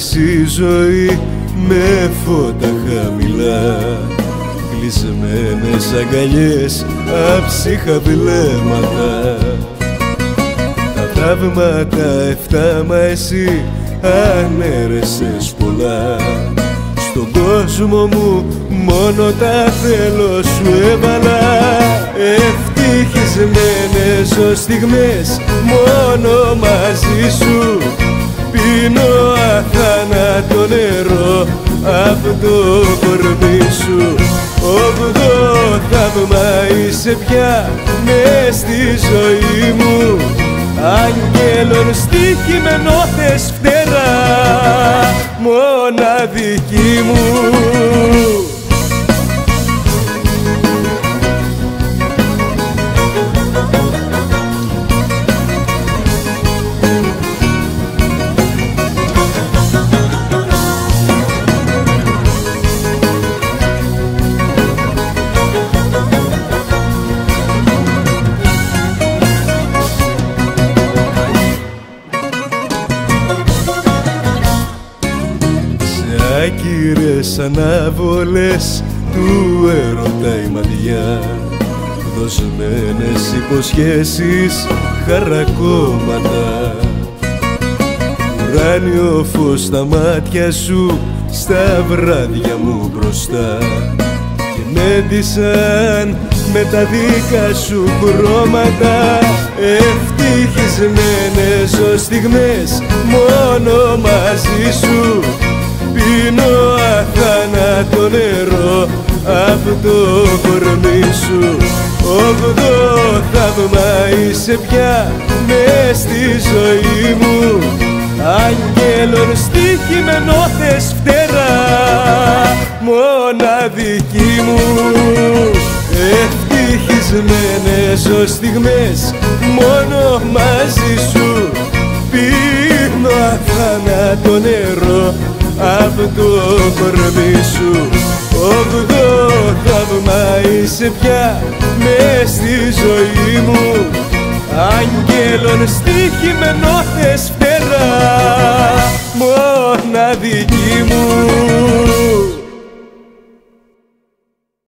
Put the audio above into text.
η ζωή με φώτα χαμηλά, κλεισμένες αγκαλιές, άψυχα βλέμματα. Τα θαύματα εφτά, μα εσύ ανέρεσες πολλά. Στον κόσμο μου μόνο τα θέλω σου έβαλα. Ευτυχισμένες ως στιγμές μόνο μαζί σου. Πίνω αθάνατο νερό απ' το κορμί σου. Όγδοο θαύμα είσαι πια μες στη ζωή μου. Άγγελον στοιχημένο θες φτερά, μοναδική μου. Άκυρες ανάβολες του έρωτα η ματιά, δοσμένες υποσχέσεις, χαρακόμματα. Ουράνιο φως στα μάτια σου, στα βράδια μου μπροστά, και με ντύσαν με τα δικά σου χρώματα. Ευτυχισμένες ως στιγμές μόνο μαζί σου. Πίνω αθάνατο νερό απ' το κορμί σου. Όγδοο θαύμα είσαι πια μες στη ζωή μου. Άγγελον στοιχημένο θες φτερά, μοναδική μου. Ευτυχισμένες ως στιγμές μόνο μαζί σου. Πίνω αθάνατο νερό απ' το κορμί σου. Όγδοο θαύμα είσαι πια μες στη ζωή μου. Άγγελον στοιχημένο θες φτερά,